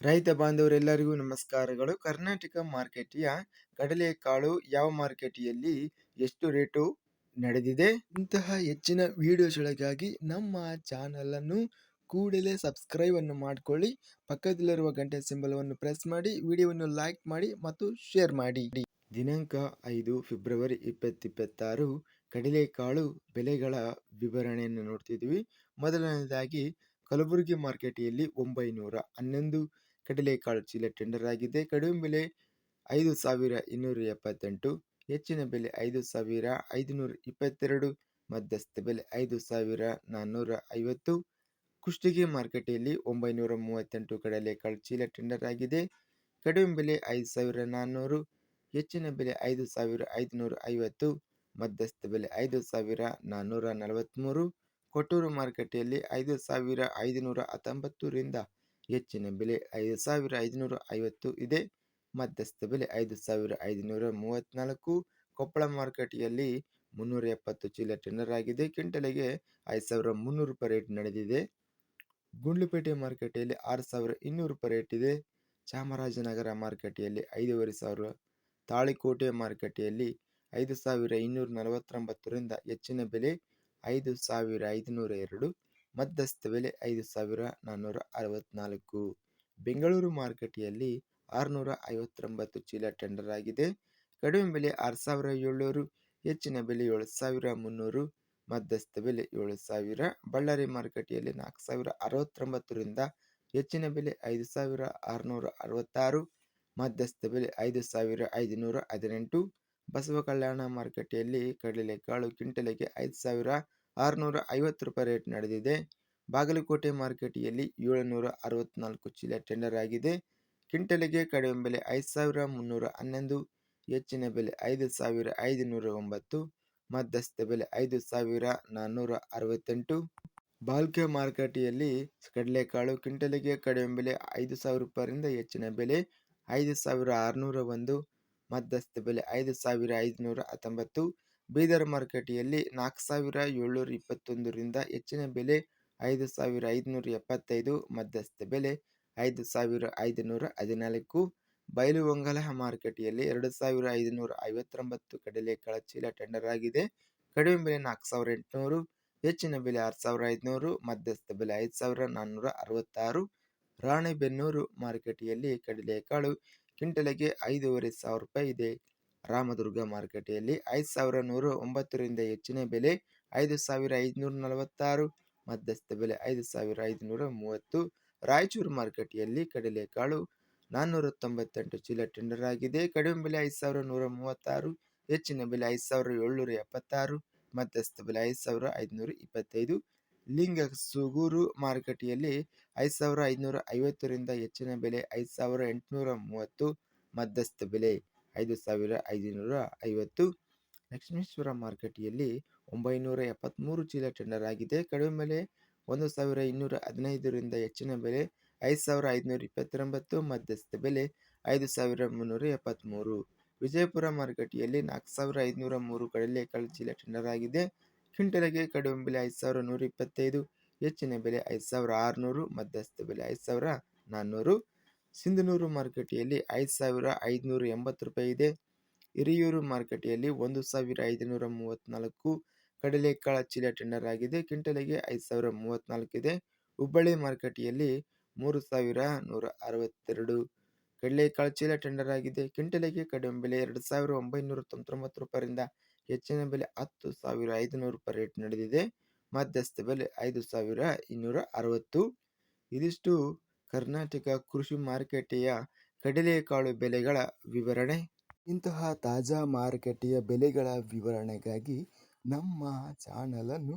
ರೈತ ಬಾಂಧವರೆಲ್ಲರಿಗೂ ನಮಸ್ಕಾರಗಳು. ಕರ್ನಾಟಕ ಮಾರ್ಕೆಟಿಯ ಕಡಲೆಕಾಳು ಯಾವ ಮಾರುಕಟ್ಟೆಯಲ್ಲಿ ಎಷ್ಟು ರೇಟು ನಡೆದಿದೆ? ಇಂತಹ ಹೆಚ್ಚಿನ ವಿಡಿಯೋಸ್ಗಳಿಗಾಗಿ ನಮ್ಮ ಚಾನಲ್ ಅನ್ನು ಕೂಡಲೇ ಸಬ್ಸ್ಕ್ರೈಬ್ ಅನ್ನು ಮಾಡಿಕೊಳ್ಳಿ. ಪಕ್ಕದಲ್ಲಿರುವ ಗಂಟೆ ಸಿಂಬಲ್ ಅನ್ನು ಪ್ರೆಸ್ ಮಾಡಿ, ವಿಡಿಯೋವನ್ನು ಲೈಕ್ ಮಾಡಿ ಮತ್ತು ಶೇರ್ ಮಾಡಿ. ದಿನಾಂಕ 5 ಫೆಬ್ರವರಿ 2026 ಕಡಲೆಕಾಳು ಬೆಲೆಗಳ ವಿವರಣೆಯನ್ನು ನೋಡ್ತಿದ್ವಿ. ಮೊದಲನೇದಾಗಿ ಕಲಬುರಗಿ ಮಾರ್ಕೆಟಿಯಲ್ಲಿ 911 ಕಡಲೆಕಾಳು ಚೀಲ ಟೆಂಡರ್ ಆಗಿದೆ. ಕಡಿಮೆ ಬೆಲೆ 5,278, ಹೆಚ್ಚಿನ ಬೆಲೆ 5,522, ಮಧ್ಯಸ್ಥ ಬೆಲೆ 5,450. ಕುಷ್ಟಗಿ ಮಾರ್ಕೆಟಲ್ಲಿ 938 ಕಡಲೆಕಾಳು ಚೀಲ ಟೆಂಡರ್ ಆಗಿದೆ. ಕಡಿಮೆ ಬೆಲೆ 5,400, ಹೆಚ್ಚಿನ ಬೆಲೆ 5,550, ಮಧ್ಯಸ್ಥ ಬೆಲೆ 5,443. ಕೊಟ್ಟೂರು ಮಾರುಕಟ್ಟೆಯಲ್ಲಿ 5,519 ರಿಂದ ಹೆಚ್ಚಿನ ಬೆಲೆ 5,550 ಇದೆ. ಮಧ್ಯಸ್ಥ ಬೆಲೆ 5,534. ಕೊಪ್ಪಳ ಮಾರುಕಟ್ಟೆಯಲ್ಲಿ 370 ಚೀಲ ಟೆಂಡರ್ ಆಗಿದೆ. ಕ್ವಿಂಟಲಿಗೆ 5,300 ರೂಪಾಯಿ ರೇಟ್ ನಡೆದಿದೆ. ಗುಂಡ್ಲುಪೇಟೆ ಮಾರುಕಟ್ಟೆಯಲ್ಲಿ 6,200 ರೂಪಾಯಿ ರೇಟ್ ಇದೆ. ಚಾಮರಾಜನಗರ ಮಾರುಕಟ್ಟೆಯಲ್ಲಿ 5,500. ತಾಳಿಕೋಟೆ ಮಾರುಕಟ್ಟೆಯಲ್ಲಿ 5,249 ರಿಂದ ಹೆಚ್ಚಿನ ಬೆಲೆ 5,502, ಮಧ್ಯಸ್ಥ ಬೆಲೆ 5,464. ಬೆಂಗಳೂರು ಮಾರುಕಟ್ಟೆಯಲ್ಲಿ 659 ಚೀಲ ಟೆಂಡರ್ ಆಗಿದೆ. ಕಡಿಮೆ ಬೆಲೆ 6,700, ಹೆಚ್ಚಿನ ಬೆಲೆ 7,300, ಮಧ್ಯಸ್ಥ ಬೆಲೆ 7,000. ಬಳ್ಳಾರಿ ಮಾರುಕಟ್ಟೆಯಲ್ಲಿ 4,069 ರಿಂದ ಹೆಚ್ಚಿನ ಬೆಲೆ 5,666, ಮಧ್ಯಸ್ಥ ಬೆಲೆ 5,518. ಬಸವ ಕಲ್ಯಾಣ ಮಾರುಕಟ್ಟೆಯಲ್ಲಿ ಕಡಲೆಕಾಳು ಕ್ವಿಂಟಲಿಗೆ 5,650 ರೂಪಾಯಿ ರೇಟ್ ನಡೆದಿದೆ. ಬಾಗಲಕೋಟೆ ಮಾರುಕಟ್ಟೆಯಲ್ಲಿ 764 ಚೀಲ ಟೆಂಡರ್ ಆಗಿದೆ. ಕ್ವಿಂಟಲಿಗೆ ಕಡಿಮೆ ಬೆಲೆ 5,311, ಹೆಚ್ಚಿನ ಬೆಲೆ 5,509, ಮಧ್ಯಸ್ಥ ಬೆಲೆ 5,468. ಬಾಲ್ಕೆ ಮಾರುಕಟ್ಟೆಯಲ್ಲಿ ಕಡಲೆಕಾಳು ಕ್ವಿಂಟಲಿಗೆ ಕಡಿಮೆ ಬೆಲೆ 5,000 ರೂಪಾಯಿಯಿಂದ ಹೆಚ್ಚಿನ ಬೆಲೆ 5,601, ಮಧ್ಯಸ್ಥ ಬೆಲೆ 5,519. ಬೀದರ್ ಮಾರುಕಟ್ಟೆಯಲ್ಲಿ 4,721 ರಿಂದ ಹೆಚ್ಚಿನ ಬೆಲೆ 5,575, ಮಧ್ಯಸ್ಥ ಬೆಲೆ 5,514. ಬೈಲುಹೊಂಗಲ ಮಾರುಕಟ್ಟೆಯಲ್ಲಿ 2,559 ಕಡಲೆಕಾಳು ಚೀಲ ಟೆಂಡರ್ ಆಗಿದೆ. ಕಡಿಮೆ ಬೆಲೆ 4,800, ಹೆಚ್ಚಿನ ಬೆಲೆ 6,500, ಮಧ್ಯಸ್ಥ ಬೆಲೆ 5,466. ರಾಣೆಬೆನ್ನೂರು ಮಾರುಕಟ್ಟೆಯಲ್ಲಿ ಕಡಲೆಕಾಳು ಕ್ವಿಂಟಲಿಗೆ 5,500 ರೂಪಾಯಿ ಇದೆ. ರಾಮದುರ್ಗ ಮಾರುಕಟ್ಟೆಯಲ್ಲಿ 5,109 ರಿಂದ ಹೆಚ್ಚಿನ ಬೆಲೆ 5,546, ಮಧ್ಯಸ್ಥ ಬೆಲೆ 5,530. ರಾಯಚೂರು ಮಾರುಕಟ್ಟೆಯಲ್ಲಿ ಕಡಲೆಕಾಳು 498 ಚೀಲ ಟೆಂಡರ್ ಆಗಿದೆ. ಕಡಿಮೆ ಬೆಲೆ 5,136, ಹೆಚ್ಚಿನ ಬೆಲೆ 5,776, ಮಧ್ಯಸ್ಥ ಬೆಲೆ 5,525. ಲಿಂಗಸೂಗೂರು ಮಾರುಕಟ್ಟೆಯಲ್ಲಿ 5,550 ರಿಂದ ಹೆಚ್ಚಿನ ಬೆಲೆ 5,830, ಮಧ್ಯಸ್ಥ ಬೆಲೆ 5,550. ಲಕ್ಷ್ಮೇಶ್ವರ ಮಾರುಕಟ್ಟೆಯಲ್ಲಿ 973 ಚೀಲ ಟೆಂಡರ್ ಆಗಿದೆ. ಕಡಿಮೆ ಬೆಲೆ 1,215 ರಿಂದ ಹೆಚ್ಚಿನ ಬೆಲೆ 5,529, ಮಧ್ಯಸ್ಥ ಬೆಲೆ 5,373. ವಿಜಯಪುರ ಮಾರುಕಟ್ಟೆಯಲ್ಲಿ 4,503 ಕಡಲೆಕಾಳು ಚೀಲ ಟೆಂಡರ್ ಆಗಿದೆ. ಕ್ವಿಂಟಲಿಗೆ ಕಡಿಮೆ ಬೆಲೆ 5,125, ಹೆಚ್ಚಿನ ಬೆಲೆ 5,600, ಮಧ್ಯಸ್ಥ ಬೆಲೆ 5,400. ಸಿಂಧನೂರು ಮಾರುಕಟ್ಟೆಯಲ್ಲಿ 5,580 ರೂಪಾಯಿ ಇದೆ. ಹಿರಿಯೂರು ಮಾರುಕಟ್ಟೆಯಲ್ಲಿ 1,534 ಕಡಲೆಕಾಳು ಚೀಲ ಟೆಂಡರ್ ಆಗಿದೆ. ಕ್ವಿಂಟಲಿಗೆ 5,034 ಇದೆ. ಹುಬ್ಬಳ್ಳಿ ಮಾರುಕಟ್ಟೆಯಲ್ಲಿ 3,162 ಕಡಲೆಕಾಳು ಚೀಲ ಟೆಂಡರ್ ಆಗಿದೆ. ಕ್ವಿಂಟಲಿಗೆ ಕಡಿಮೆ ಬೆಲೆ 2,999 ರೂಪಾಯಿಯಿಂದ ಹೆಚ್ಚಿನ ಬೆಲೆ 10,500 ರೂಪಾಯಿ ರೇಟ್ ನಡೆದಿದೆ. ಮಧ್ಯಸ್ಥ ಬೆಲೆ 5,260. ಇದಿಷ್ಟು ಕರ್ನಾಟಕ ಕೃಷಿ ಮಾರುಕಟ್ಟೆಯ ಕಡಲೆಕಾಳು ಬೆಲೆಗಳ ವಿವರಣೆ. ಇಂತಹ ತಾಜಾ ಮಾರುಕಟ್ಟೆಯ ಬೆಲೆಗಳ ವಿವರಣೆಗಾಗಿ ನಮ್ಮ ಚಾನಲನ್ನು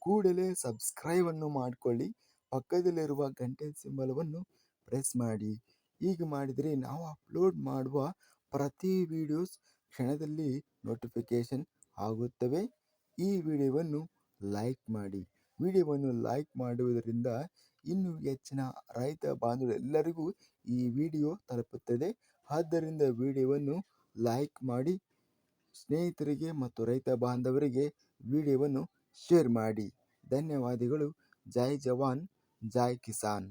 ಕೂಡಲೇ ಸಬ್ಸ್ಕ್ರೈಬ್ ಅನ್ನು ಮಾಡಿಕೊಳ್ಳಿ. ಪಕ್ಕದಲ್ಲಿರುವ ಗಂಟೆ ಸಿಂಬಲವನ್ನು ಪ್ರೆಸ್ ಮಾಡಿ. ಹೀಗೆ ಮಾಡಿದರೆ ನಾವು ಅಪ್ಲೋಡ್ ಮಾಡುವ ಪ್ರತಿ ವಿಡಿಯೋಸ್ ಕ್ಷಣದಲ್ಲಿ ನೋಟಿಫಿಕೇಶನ್ ಆಗುತ್ತವೆ. ಈ ವಿಡಿಯೋವನ್ನು ಲೈಕ್ ಮಾಡಿ. ವಿಡಿಯೋವನ್ನು ಲೈಕ್ ಮಾಡುವುದರಿಂದ ಇನ್ನೂ ಹೆಚ್ಚಿನ ರೈತ ಬಾಂಧವರೆಲ್ಲರಿಗೂ ಈ ವಿಡಿಯೋ ತಲುಪುತ್ತದೆ. ಆದ್ದರಿಂದ ವಿಡಿಯೋವನ್ನು ಲೈಕ್ ಮಾಡಿ, ಸ್ನೇಹಿತರಿಗೆ ಮತ್ತು ರೈತ ಬಾಂಧವರಿಗೆ ವಿಡಿಯೋವನ್ನು ಶೇರ್ ಮಾಡಿ. ಧನ್ಯವಾದಗಳು. ಜೈ ಜವಾನ್, ಜೈ ಕಿಸಾನ್.